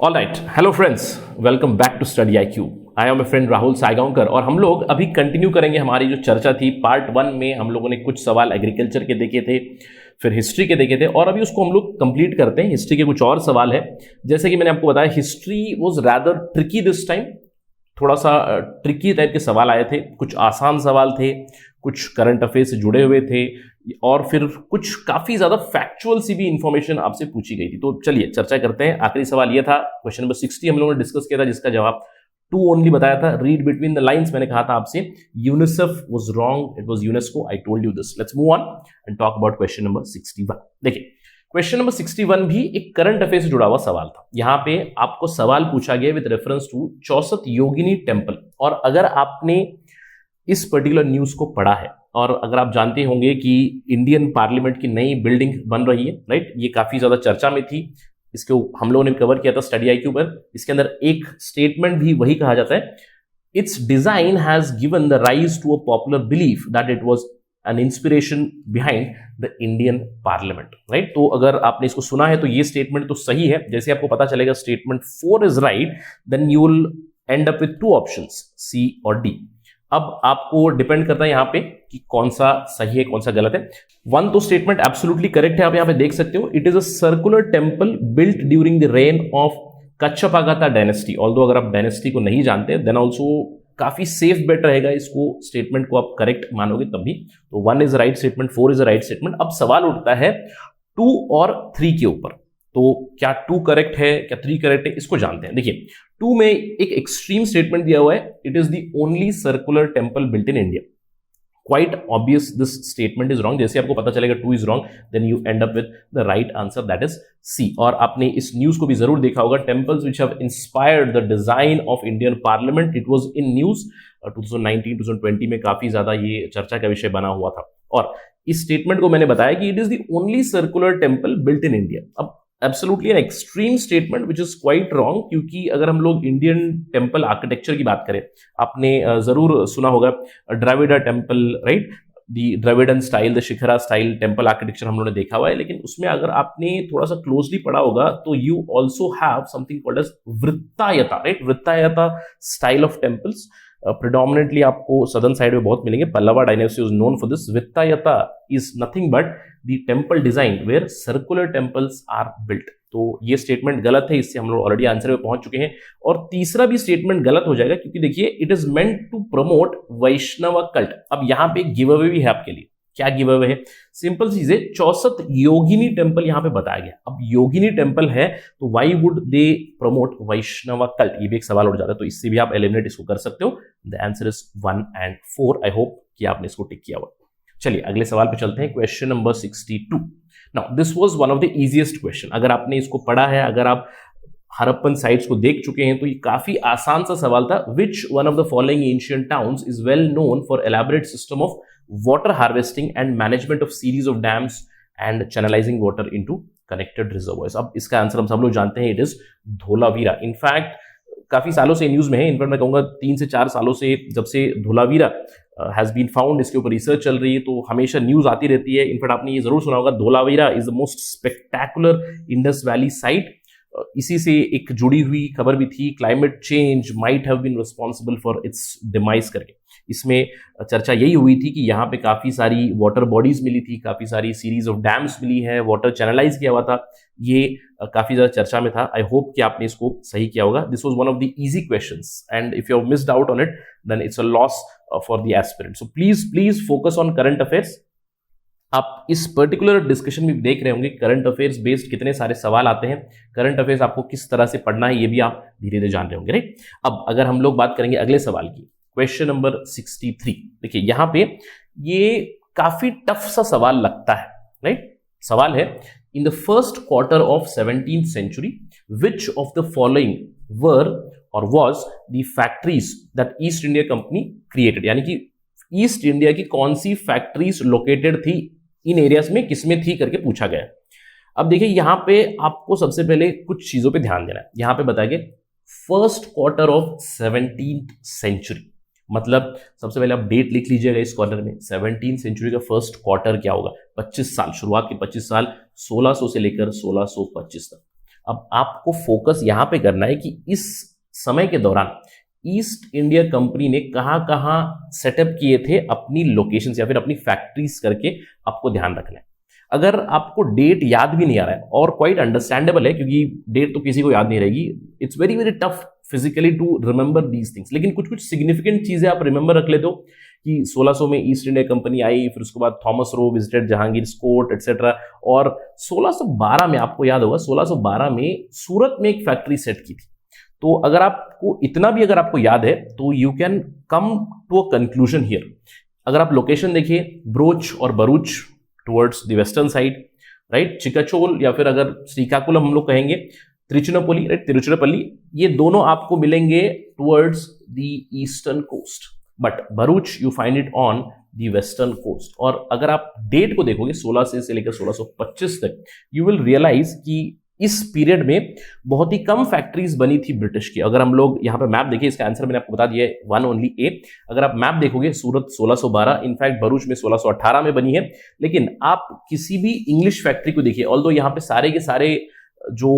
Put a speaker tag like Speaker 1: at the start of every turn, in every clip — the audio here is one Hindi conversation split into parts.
Speaker 1: All right, hello friends, welcome back to study I Q. I am a friend Rahul Saygaonkar और हम लोग अभी कंटिन्यू करेंगे हमारी जो चर्चा थी। पार्ट 1 में हम लोगों ने कुछ सवाल एग्रीकल्चर के देखे थे, फिर हिस्ट्री के देखे थे और अभी उसको हम लोग कंप्लीट करते हैं। हिस्ट्री के कुछ और सवाल है। जैसे कि मैंने आपको बताया, history was rather tricky this time. थोड़ा सा ट्रिकी टाइप के सवाल आए थे, कुछ आसान सवाल थे, कुछ करंट अफेयर से जुड़े हुए थे और फिर कुछ काफी ज्यादा फैक्चुअल सी भी इंफॉर्मेशन आपसे पूछी गई थी। तो चलिए चर्चा करते हैं। आखिरी सवाल यह था, क्वेश्चन नंबर 60 हम लोगों ने डिस्कस किया था, जिसका जवाब 2 ओनली बताया था। रीड बिटवीन द लाइंस मैंने कहा था आपसे। UNICEF was wrong, it was UNESCO. I told you this. Let's move on and talk about question number 61। देखिए, क्वेश्चन नंबर 61 भी एक करंट अफेयर से जुड़ा हुआ सवाल था। यहां पे आपको सवाल पूछा गया with reference to Chausath Yogini temple. और अगर आपने इस पर्टिकुलर न्यूज को पढ़ा है और अगर आप जानते होंगे कि इंडियन पार्लियामेंट की नई बिल्डिंग बन रही है, राइट, ये काफी ज्यादा चर्चा में थी। इसके हम लोगों ने कवर किया था स्टडी आईक्यू पर। इसके अंदर एक स्टेटमेंट भी वही कहा जाता है, it's design has given the rise to a popular belief that it was an inspiration behind the Indian Parliament, right. तो अगर आपने इसको सुना है तो ये स्टेटमेंट तो सही है। जैसे आपको पता चलेगा statement 4 is right, then you will end up with 2 options, C और डी। अब आपको डिपेंड करता है यहाँ पे कि कौन सा सही है, कौन सा गलत है। 1 तो स्टेटमेंट एब्सोल्युटली करेक्ट है, आप यहाँ पे देख सकते हो। It is a circular temple built during the reign of Kachchhapaghata dynasty. Although अगर आप डायनेस्टी को नहीं जानते देन ऑल्सो काफी सेफ बेट रहेगा, इसको स्टेटमेंट को आप करेक्ट मानोगे तब भी। तो 1 is right statement, 4 is right statement. अब सवाल उठता है 2 और 3 के ऊपर। तो क्या 2 करेक्ट है, क्या 3 करेक्ट है, इसको जानते हैं। देखिए, 2 में एक एक्सट्रीम स्टेटमेंट दिया हुआ है, it is the only circular temple built in India. Quite obvious this statement is wrong. जैसे आपको पता चलेगा 2 is wrong, then you end up with the right answer, that is C. और आपने इस न्यूज को भी जरूर देखा होगा, temples which have inspired the design of Indian Parliament. It was in news 2019-2020 में काफी ज्यादा ये चर्चा का विषय बना हुआ था। और इस स्टेटमेंट को मैंने बताया कि it is the only circular temple built in India. अब absolutely an extreme statement which is quite wrong, क्योंकि अगर हम लोग इंडियन टेम्पल आर्किटेक्चर की बात करें, आपने जरूर सुना होगा Dravida temple, right, the Dravidian style, the shikhara style temple architecture हम लोगों ने देखा हुआ है। लेकिन उसमें अगर आपने थोड़ा सा क्लोजली पढ़ा होगा तो you also have something called as Vrittayata, right, Vrittayata style of temples. Predominantly आपको सदर्न साइड में बहुत मिलेंगे। Pallava dynasty is known for this. Vrittayata is nothing but the temple design where circular temples are built. तो ये स्टेटमेंट गलत है, इससे हम लोग ऑलरेडी आंसर में पहुंच चुके हैं। और तीसरा भी स्टेटमेंट गलत हो जाएगा, क्योंकि देखिए it is meant to promote Vaishnav cult. अब यहां पे गिव अवे भी है आपके लिए। क्या गिव अवे है? सिंपल चीज है, चौसत योगिनी टेम्पल यहां पे बताया गया। अब योगिनी टेम्पल है तो why would they promote Vaishnav cult, ये भी एक सवाल उठ जाता है। तो इससे भी आप एलिमिनेट इसको कर सकते हो। द आंसर इज 1 और 4। आई होप कि आपने इसको टिक किया हुआ। चलिए अगले सवाल पे चलते हैं, question number 62। Now this was one of the easiest question. अगर आपने इसको पढ़ा है, अगर आप हरप्पन साइट्स को देख चुके हैं तो ये काफी आसान सा सवाल था। Which one of the following ancient towns is well known for elaborate system of water harvesting and management of series of dams and channelising water into connected reservoirs. अब इसका आंसर हम सब लोग जानते हैं, इट इज धोलावीरा। इनफैक्ट काफी सालों से न्यूज में है। इनफैक्ट मैं कहूंगा 3 से 4 सालों से, जब से धोलावीरा हैज बीन फाउंड, इसके ऊपर रिसर्च चल रही है, तो हमेशा न्यूज आती रहती है। इनफैक्ट आपने ये जरूर सुना होगा, Dholavira is the most spectacular Indus valley site. इसी से एक जुड़ी हुई खबर भी थी, climate change might have been responsible for its demise करके। इसमें चर्चा यही हुई थी कि यहाँ पे काफी सारी वाटर बॉडीज मिली थी, काफी सारी सीरीज ऑफ डैम्स मिली है, वाटर चैनलाइज किया हुआ था। ये काफी ज्यादा चर्चा में था। आई होप कि आपने इसको सही किया होगा। This was one of the easy questions and if you have missed out on it then it's a loss for the aspirant. So please focus on current affairs. आप इस पर्टिकुलर डिस्कशन में देख रहे होंगे करंट अफेयर्स बेस्ड कितने सारे सवाल आते हैं, करंट अफेयर्स आपको किस तरह से पढ़ना है, ये भी आप धीरे धीरे जान रहे होंगे, राइट। अब अगर हम लोग बात करेंगे अगले सवाल की, क्वेश्चन नंबर 63। देखिए यहां पे ये काफी टफ सा सवाल लगता है, राइट। सवाल है, in the first quarter of 17th century which of the following were or was the factories that east India company created. यानी कि ईस्ट इंडिया की कौन सी फैक्ट्रीज लोकेटेड थी इन एरियाज में, किसमें थी करके पूछा गया। अब देखिए यहां पे आपको सबसे पहले कुछ चीजों पे ध्यान देना है। यहां पे बताया गया first quarter of 17th century, मतलब सबसे पहले आप डेट लिख लीजिएगा इस कॉर्नर में। 17th century का फर्स्ट क्वार्टर क्या होगा? 25 साल, शुरुआत के 25 साल 1600 से लेकर 1625 तक। अब आपको फोकस यहां पे करना है कि इस समय के दौरान ईस्ट इंडिया कंपनी ने कहां कहां सेटअप किए थे अपनी लोकेशंस या फिर अपनी फैक्ट्रीज करके आपको ध्यान रखना है। अगर आपको डेट याद भी नहीं आ रहा है, और क्वाइट अंडरस्टैंडेबल है क्योंकि डेट तो किसी को याद नहीं रहेगी, it's very very tough physically to remember these things, लेकिन कुछ कुछ सिग्निफिकेंट चीजें आप रिमेंबर रख लेते हो कि 1600 में ईस्ट इंडिया कंपनी आई, फिर उसके बाद Thomas Roe visited Jahangir court etcetera, और 1612 में आपको याद होगा 1612 में सूरत में एक फैक्ट्री सेट की थी। तो अगर आपको इतना भी अगर आपको याद है तो you can come to a conclusion here. अगर आप लोकेशन देखिए, ब्रोच और Bharuch towards the western side, right, Chicacole या फिर अगर श्रीकाकुलम हम लोग कहेंगे, तिरुचिरापल्ली, राइट, तिरुचिरापल्ली, ये दोनों आपको मिलेंगे towards the eastern coast, but Bharuch you find it on the western coast. और अगर आप डेट को देखोगे 1600 से लेकर 1625 तक, यू विल रियलाइज कि इस पीरियड में बहुत ही कम फैक्ट्रीज बनी थी ब्रिटिश की। अगर हम लोग यहाँ पे मैप देखिए, इसका आंसर मैंने आपको बता दिया है, 1 ओनली ए। अगर आप मैप देखोगे, सूरत 1612, इनफैक्ट भरूच में 1618 में बनी है। लेकिन आप किसी भी इंग्लिश फैक्ट्री को देखिए, ऑल्दो यहाँ पे सारे के सारे जो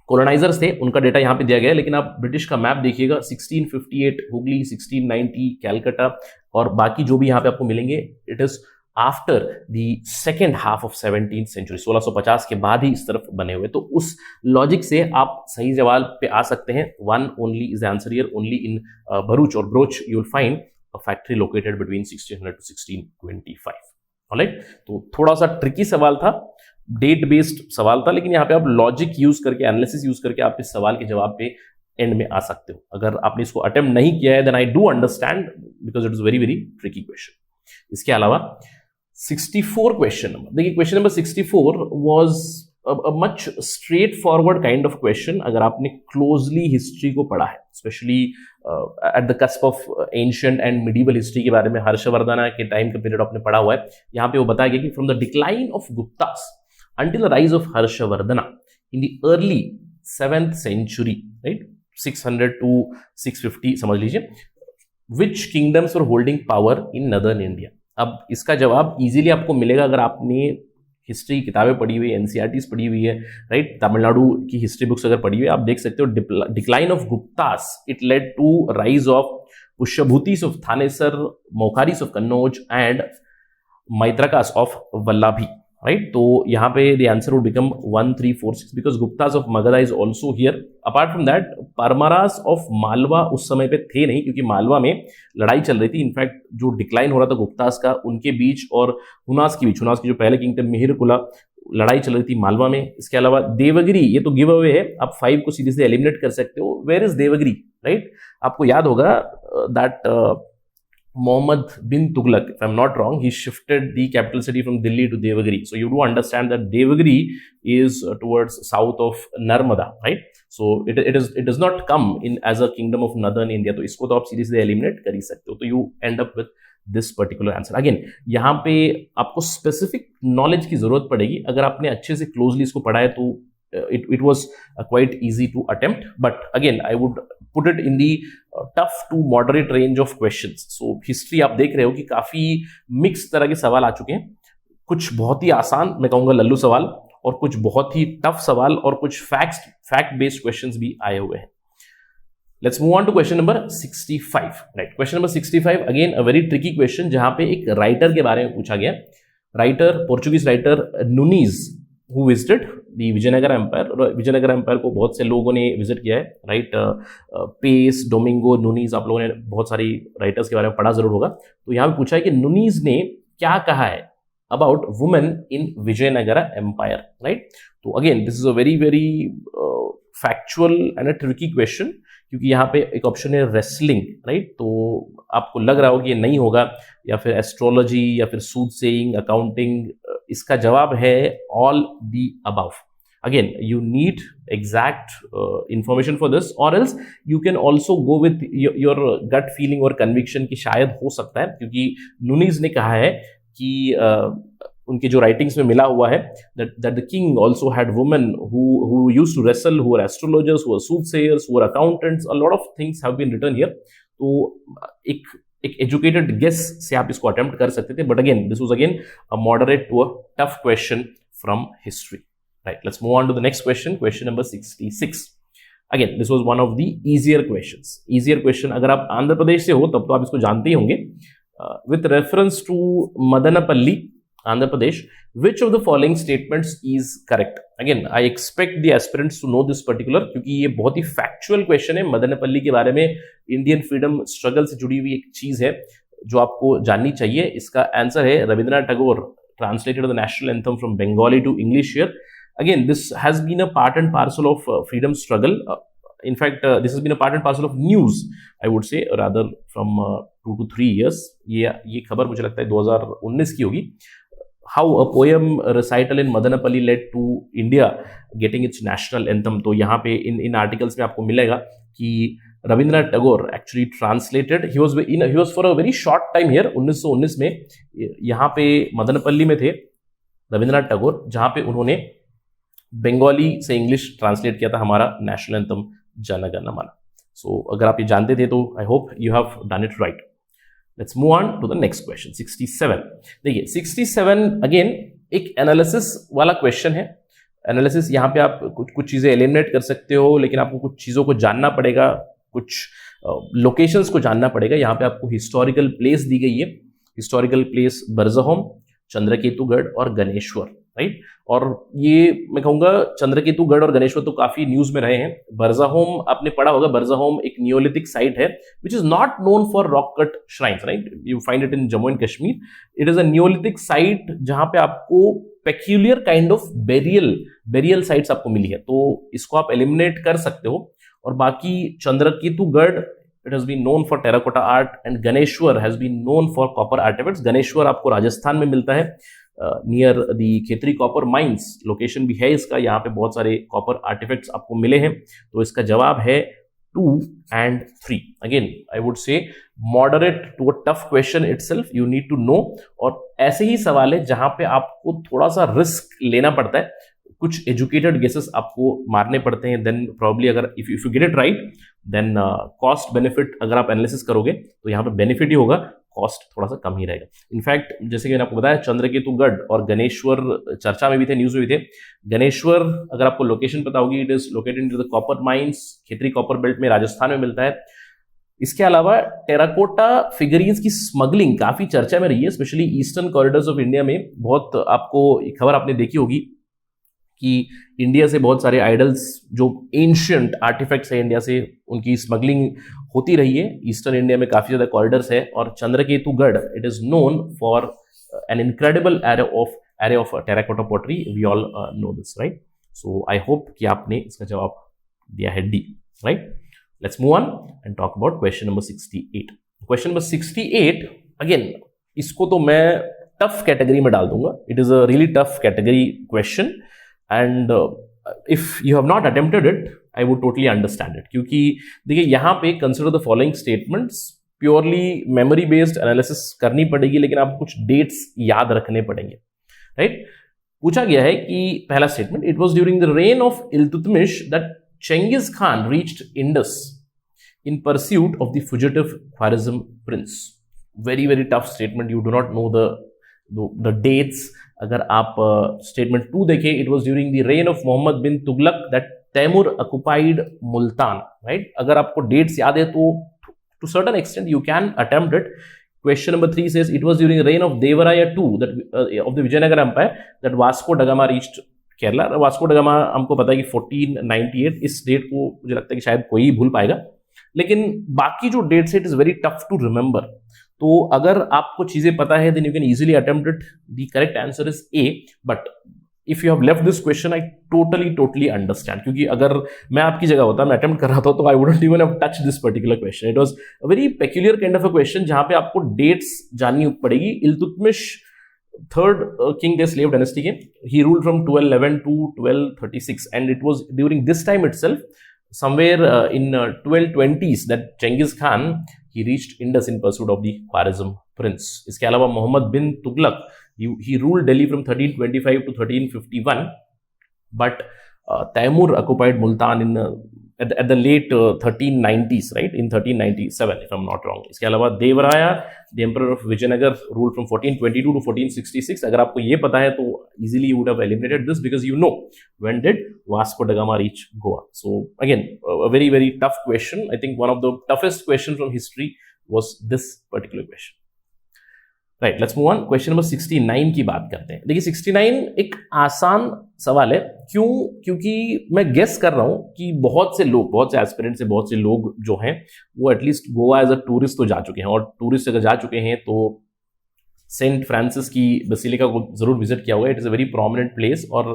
Speaker 1: कॉलोनाइजर्स थे उनका डेटा यहाँ पे दिया गया है, लेकिन आप ब्रिटिश का मैप देखिएगा, 1658 हुगली, 1690 कैलकाटा, और बाकी जो भी यहाँ पे आपको मिलेंगे, it is after the second half of 17th century, 1650 के बाद ही इस तरफ बने हुए। तो उस लॉजिक से आप सही जवाब पे आ सकते हैं। 1 only is the answer here, only in Bharuch और Broach you will find a factory located between 1600 to 1625। Alright, तो थोड़ा सा ट्रिकी सवाल था, डेट बेस्ड सवाल था, लेकिन यहाँ पे आप लॉजिक यूज करके, एनालिसिस यूज करके आप इस सवाल के जवाब पे एंड में आ सकते हो। अगर आपने इसको अटेम्प्ट नहीं किया है, then I do understand, because it is very very tricky question. इसके अलावा 64 क्वेश्चन नंबर, देखिए question number 64 was a much straightforward kind of question. अगर आपने क्लोजली हिस्ट्री को पढ़ा है, specially at the cusp of ancient and medieval history के बारे में, हर्षवर्धन के टाइम का पीरियड आपने पढ़ा हुआ है, यहाँ पे वो बताया गया कि from the decline of Guptas until the rise of Harshavardhana in the early 7th century, right, 600 to 650 समझ लीजिए, which kingdoms were holding power in northern India। अब इसका जवाब इजीली आपको मिलेगा अगर आपने हिस्ट्री की किताबें पढ़ी हुई है, एनसीईआरटीज पढ़ी हुई है, राइट, तमिलनाडु की हिस्ट्री बुक्स अगर पढ़ी हुई है, आप देख सकते हो decline of Guptas, it led to rise of Pushyabhutis of Thanesar, Maukharis of Kannauj and Maitrakas of Vallabhi, right. तो यहाँ पे the answer would become 1, 3, 4, 6 because Guptas of Magadha is also here. Apart from that, Paramaras of Malwa उस समय पे थे नहीं, क्योंकि मालवा में लड़ाई चल रही थी। इनफैक्ट जो डिक्लाइन हो रहा था गुप्तास का, उनके बीच और हुनास के बीच, हुनास की जो पहले किंगडम मिहिरकुला, लड़ाई चल रही थी मालवा में। इसके अलावा देवगिरी, ये तो गिव अवे है, आप 5 को सीधे से एलिमिनेट कर सकते हो। वेयर इज देवगिरी, राइट, आपको याद होगा that Muhammad bin Tughlaq, if I'm not wrong, he shifted the capital city from Delhi to Devagiri. So you do understand that Devagiri is towards south of Narmada, right? So it does not come in as a kingdom of northern India. तो इसको तो आप सीधे सीधे eliminate कर ही सकते हो। तो you end up with this particular answer. Again, यहाँ पे आपको specific knowledge की जरूरत पड़ेगी। अगर आपने अच्छे से closely इसको पढ़ा है तो it was quite easy to attempt, but again I would put it in the tough to moderate range of questions. So history आप देख रहे हो कि काफी मिक्स तरह के सवाल आ चुके हैं, कुछ बहुत ही आसान, मैं कहूंगा लल्लू सवाल, और कुछ बहुत ही टफ सवाल, और कुछ फैक्ट बेस्ड क्वेश्चंस भी आए हुए हैं। Let's move on to question number 65. Right, question number 65 again a very tricky question, जहां पे एक राइटर के बारे में पूछा गया। Writer, Portuguese writer Nuniz, who visited the Vijayanagara empire. और विजयनगर एम्पायर को बहुत से लोगों ने विजिट किया है, राइट, पेस, डोमिंगो, नुनीज, आप लोगों ने बहुत सारी राइटर्स के बारे में पढ़ा जरूर होगा। तो यहाँ पे पूछा है कि नुनीज ने क्या कहा है about women in Vijayanagara empire, right. तो again this is a very very factual and a tricky question, क्योंकि यहाँ पे एक ऑप्शन है रेसलिंग, राइट। तो आपको लग रहा होगा कि ये नहीं होगा, या फिर एस्ट्रोलॉजी, या फिर सूदसेइंग, अकाउंटिंग। इसका जवाब है all the above. Again you need exact information for this, और else you can also go with your gut feeling और कन्विक्शन की शायद हो सकता है, क्योंकि नुनीज ने कहा है कि उनके जो राइटिंग्स में मिला हुआ है that the king also had women who used to wrestle, who were astrologers, who were soothsayers, who were accountants. A lot of things have been written here. तो एक एजुकेटेड गेस से आप इसको अटेम्प्ट कर सकते थे, but again this was again a moderate to a tough question from history. Right, let's move on to the next question. Question number 66. Again, this was one of the easier questions. Easier question, अगर आप आंध्र प्रदेश से हो तब तो आप इसको जानते ही होंगे. With reference to Madanapalli, Andhra Pradesh, which of the following statements is correct? Again, I expect the aspirants to know this particular, क्योंकि ये बहुत ही factual question है. मदनपल्ली के बारे में इंडियन फ्रीडम स्ट्रगल से जुड़ी हुई एक चीज है जो आपको जाननी चाहिए. इसका आंसर है Rabindranath Tagore translated the national anthem from Bengali to English here. Again, this has been a part and parcel of freedom struggle. In fact, this has been a part and parcel of news, I would say, rather from 2 to 3 years. ये खबर मुझे लगता है 2019 की होगी. How a poem recital in Madanapalli led to India getting its national anthem. तो यहाँ पे इन articles में आपको मिलेगा कि Rabindranath Tagore actually translated. He was for a very short time here. 1919 में यहाँ पे मदनपल्ली में थे रविंद्रनाथ टैगोर, जहाँ पे उन्होंने बंगाली से इंग्लिश ट्रांसलेट किया था हमारा नेशनल एंथम जन गण मन. सो अगर आप ये जानते थे तो I hope you have done it right. Let's move on to the next question 67. देखिए 67 अगेन एक एनालिसिस वाला क्वेश्चन है. एनालिसिस यहाँ पे आप कुछ चीजें एलिमिनेट कर सकते हो, लेकिन आपको कुछ चीजों को जानना पड़ेगा, कुछ लोकेशंस को जानना पड़ेगा. यहाँ पे आपको हिस्टोरिकल प्लेस दी गई है. हिस्टोरिकल प्लेस बरजहोम, चंद्रकेतुगढ़ और गणेश्वर, राइट. और ये मैं कहूंगा चंद्रकेतुगढ़ और गणेश्वर तो काफी न्यूज में रहे हैं. बरजाहोम आपने पढ़ा होगा. बरजाहोम एक नियोलिथिक साइट है which is not known for rock cut shrines, right. You find it in Jammu and Kashmir. It is a Neolithic site जहां पे आपको peculiar kind of burial sites आपको मिली है, तो इसको आप एलिमिनेट कर सकते हो. और बाकी चंद्रकेतुगढ़ it has been known for terracotta art and Ganeshwar has been known for copper artifacts. Ganeshwar आपको राजस्थान में मिलता है near the Khetri copper mines. Location भी है इसका. यहाँ पे बहुत सारे कॉपर आर्टिफैक्ट्स आपको मिले हैं. तो इसका जवाब है 2 and 3. Again I would say moderate to a tough question itself, you need to know. और ऐसे ही सवाल है जहां पे आपको थोड़ा सा रिस्क लेना पड़ता है, कुछ एजुकेटेड गेसेस आपको मारने पड़ते हैं. देन प्रॉब्ली अगर if you get it right then cost benefit अगर आप एनालिसिस करोगे तो यहाँ पे बेनिफिट ही होगा, कॉस्ट थोड़ा सा कम ही रहेगा. इनफैक्ट जैसे कि मैंने आपको बताया चंद्रकेतुगढ़ और गणेश्वर चर्चा में भी थे, न्यूज में भी थे. गणेश्वर अगर आपको लोकेशन पता होगी, it is located in the copper mines, Khetri copper belt में राजस्थान में मिलता है. इसके अलावा टेराकोटा फिगरीन्स की स्मगलिंग काफी चर्चा में रही है, specially eastern corridors of India में. बहुत आपको खबर आपने देखी होगी कि इंडिया से बहुत सारे आइडल्स जो एंशियंट आर्टिफैक्ट्स है इंडिया से, उनकी स्मगलिंग होती रही है. ईस्टर्न इंडिया में काफी ज्यादा कॉरिडोर्स है. और Chandraketugarh it is known for an incredible array of terracotta pottery. We all know this, right. So I hope कि आपने इसका जवाब दिया है D, right. Let's move on and talk about question number 68. Question number 68 again इसको तो मैं टफ कैटेगरी में डाल दूंगा. It is a really tough category question and if you have not attempted it I would totally understand it. क्योंकि देखिए यहाँ पे consider the following statements, purely memory based analysis करनी पड़ेगी, लेकिन आपको कुछ dates याद रखने पड़ेंगे, right. पूछा गया है कि पहला statement, it was during the reign of Iltutmish that Chengiz Khan reached Indus in pursuit of the fugitive Khwarizm prince. Very very tough statement. You do not know the dates. अगर आप स्टेटमेंट 2 देखें, it was during the reign of Mohammad bin Tughlaq that Timur occupied Multan, right. अगर आपको डेट्स याद है तो to certain extent you can attempt it. Question number 3 says it was during reign of Devaraya II that of the Vijayanagar empire that Vasco da Gama reached Kerala. Vasco da Gama हमको पता है कि 1498. इस डेट को मुझे लगता है कि शायद कोई भूल पाएगा, लेकिन बाकी जो डेट्स है it is very tough to remember. तो अगर आपको चीजें पता है then you can easily attempt it. The correct answer is A. But if you have left this question I totally understand, क्योंकि अगर मैं आपकी जगह होता, मैं अटेम्प्ट कर रहा था, तो I wouldn't even have touch this particular question. It was a very peculiar kind of a question जहां पे आपको डेट्स जाननी पड़ेगी. इल्तुतमिश थर्ड किंग थे स्लेव डायनेस्टी के. He ruled from 1211 to 1236 and it was during this time itself somewhere in 1220s that Genghis Khan he reached Indus in pursuit of the Khwarizm prince. इसके अलावा Mohammad bin Tughlaq he ruled Delhi from 1325 to 1351, but Taimur occupied Multan in at the late 1390s, right? In 1397, if I'm not wrong. इसके अलावा देवराया, the emperor of Vijayanagar, ruled from 1422 to 1466. अगर आपको ये पता है तो easily you would have eliminated this because you know when did Vasco da Gama reach Goa. So again, a very very tough question. I think one of the toughest questions from history was this particular question. Right, let's move on. Question number 69 की बात करते हैं. देखिए 69 एक आसान सवाल है. क्यों? क्योंकि मैं गेस कर रहा हूं कि बहुत से लोग, बहुत से एस्पिरेंट से बहुत से लोग जो हैं वो at least Goa as a tourist तो जा चुके हैं, और टूरिस्ट अगर जा चुके हैं तो सेंट फ्रांसिस की बेसिलिका को जरूर विजिट किया हुआ है. It is a very prominent place, और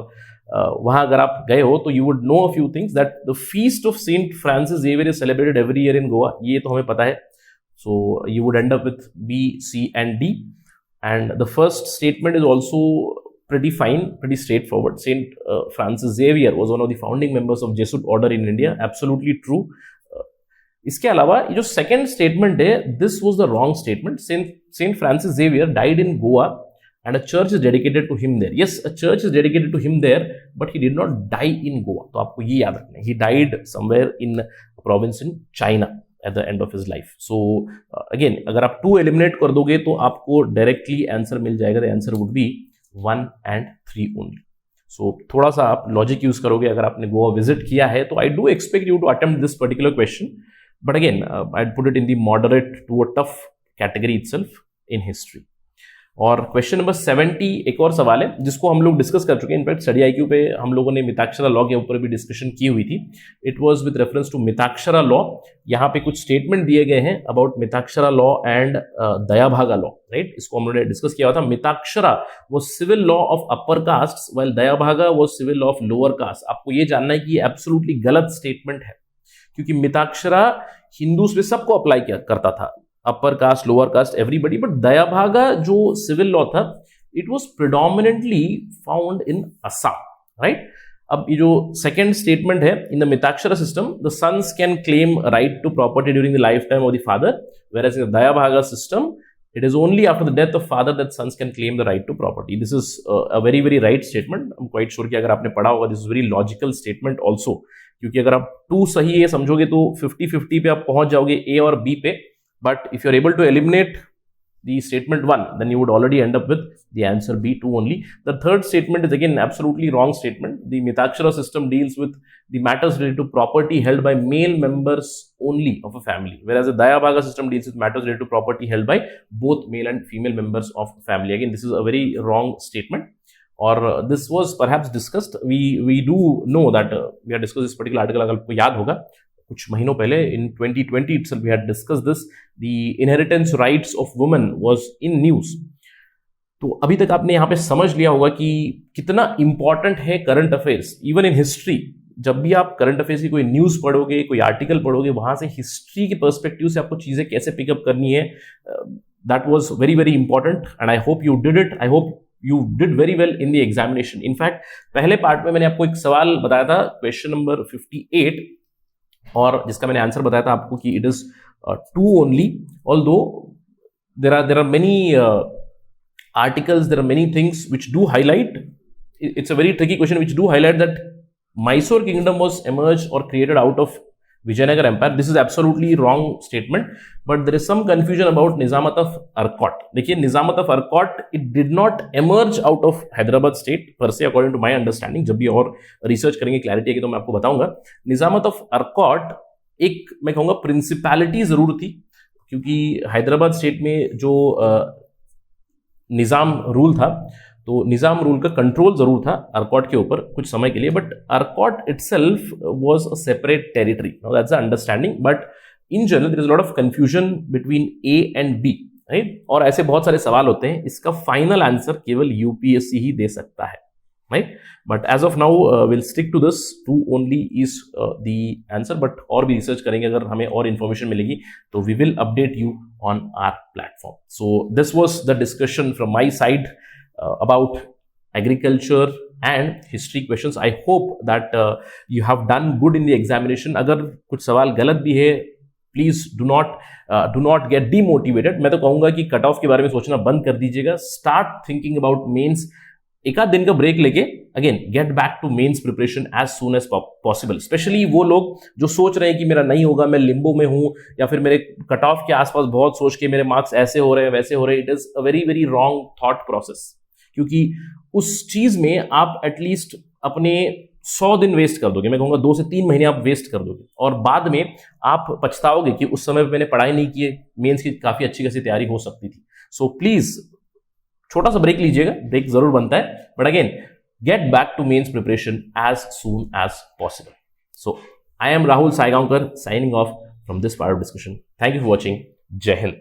Speaker 1: वहां अगर आप गए हो तो you would know a few things that the feast of Saint Francis Xavier is celebrated every year in Goa. ये तो हमें पता है. So you would end up with B, C and D. And the first statement is also pretty fine, pretty straightforward. Saint Francis Xavier was one of the founding members of Jesuit order in India. Absolutely true. इसके अलावा ये जो second statement है, this was the wrong statement. Saint Francis Xavier died in Goa and a church is dedicated to him there. Yes, a church is dedicated to him there, but he did not die in Goa. तो आपको ये याद रखना है. He died somewhere in a province in China at the end of his life. So again, अगर आप 2 एलिमिनेट कर दोगे तो आपको डायरेक्टली आंसर मिल जाएगा. The answer would be 1 and 3 only. So थोड़ा सा आप लॉजिक यूज करोगे. अगर आपने गोवा विजिट किया है तो I do expect you to attempt this particular question, but again I put it in the moderate to a tough category itself in history. और क्वेश्चन नंबर 70 एक और सवाल है जिसको हम लोग डिस्कस कर चुके हैं. इनफैक्ट स्टडी आईक्यू पे हम लोगों ने मिताक्षरा लॉ के ऊपर भी डिस्कशन की हुई थी. It was with reference to Mitakshara law. यहाँ पे कुछ स्टेटमेंट दिए गए हैं about Mitakshara law and Dayabhaga law, right. इसको हमने डिस्कस किया था. मिताक्षरा वो civil law of upper caste, while Dayabhaga वो civil law of lower caste. आपको ये जानना है कि ये एब्सोल्युटली गलत स्टेटमेंट है, क्योंकि मिताक्षरा हिंदूज पे सबको अप्लाई करता था, upper caste, lower caste, everybody. But Dayabhaga जो सिविल लॉ था, it was predominantly found in Assam, right. अब ये जो सेकंड स्टेटमेंट है, in the Mitakshara system the sons can claim right to property during the life time of the father, whereas in the Dayabhaga system it is only after the death of father that sons can claim the right to property. This is a very very right statement. I'm quite sure कि अगर आपने पढ़ा होगा, this is very logical statement also, क्योंकि अगर आप 2 सही है समझोगे तो 50-50 पे आप पहुंच जाओगे A और B पे. But if you're able to eliminate the statement 1, then you would already end up with the answer B2 only. The third statement is again absolutely wrong statement. The Mitakshara system deals with the matters related to property held by male members only of a family, whereas the Dayabhaga system deals with matters related to property held by both male and female members of a family. Again, this is a very wrong statement. Or this was perhaps discussed. We do know that we have discussed this particular article. अगर आपको याद होगा कुछ महीनों पहले in 2020 itself we had discussed this. The inheritance rights of women was in news. तो अभी तक आपने यहाँ पे समझ लिया होगा कि कितना इंपॉर्टेंट है current affairs. Even in history, जब भी आप करंट अफेयर्स की कोई न्यूज पढ़ोगे, कोई आर्टिकल पढ़ोगे, वहां से हिस्ट्री के पर्सपेक्टिव से आपको चीजें कैसे पिकअप करनी है, that was very very important and I hope you did it. I hope you did very well in the examination. In fact पहले पार्ट में मैंने आपको एक सवाल बताया था, क्वेश्चन नंबर 58, और जिसका मैंने आंसर बताया था आपको कि it is 2 only. Although there are many articles, there are many things which do highlight, it's a very tricky question, which do highlight that Mysore kingdom was emerged or created out of Vijayanagar empire. This is absolutely wrong statement, but there is some confusion about Nizamat of Arcot. देखिए Nizamat of Arcot, it did not emerge out of Hyderabad state per se according to my understanding. जब भी और रिसर्च करेंगे, क्लैरिटी आएगी तो मैं आपको बताऊंगा. Nizamat of Arcot एक मैं कहूंगा प्रिंसिपैलिटी जरूर थी, क्योंकि हैदराबाद स्टेट में जो निज़ाम रूल था, तो निज़ाम रूल का कंट्रोल जरूर था अर्कॉट के ऊपर कुछ समय के लिए, but Arcot itself was a separate territory. Now that's the understanding, but in general there is a lot of confusion between A and B, right. और ऐसे बहुत सारे सवाल होते हैं, इसका फाइनल आंसर केवल यूपीएससी ही दे सकता है, right. But as of now will stick to this, 2 only is the answer. But और भी रिसर्च करेंगे, अगर हमें और इन्फॉर्मेशन मिलेगी तो we will update you on our platform. So this was the discussion from my side about agriculture and history questions. I hope that you have done good in the examination. अगर कुछ सवाल गलत भी है, please do not get demotivated. मैं तो कहूँगा कि कट ऑफ के बारे में सोचना बंद कर दीजिएगा. Start thinking about mains. एक आध दिन का ब्रेक लेके again get back to mains preparation as soon as possible. Specially वो लोग जो सोच रहे हैं कि मेरा नहीं होगा, मैं लिम्बो में हूं, या फिर मेरे कट ऑफ के आसपास बहुत सोच के मेरे मार्क्स ऐसे हो रहे हैं वैसे हो रहे हैं, it is a very very wrong thought process. क्योंकि उस चीज में आप एटलीस्ट अपने 100 दिन वेस्ट कर दोगे, मैं कहूंगा 2 से 3 महीने आप वेस्ट कर दोगे, और बाद में आप पछताओगे कि उस समय मैंने पढ़ाई नहीं की, मेंस की काफी अच्छी खासी तैयारी हो सकती थी। सो प्लीज छोटा सा ब्रेक लीजिएगा, ब्रेक जरूर बनता है, but again get back to mains preparation as soon as possible. So I am Rahul Saygaonkar signing off from this part of discussion. Thank you for watching. Jai Hind.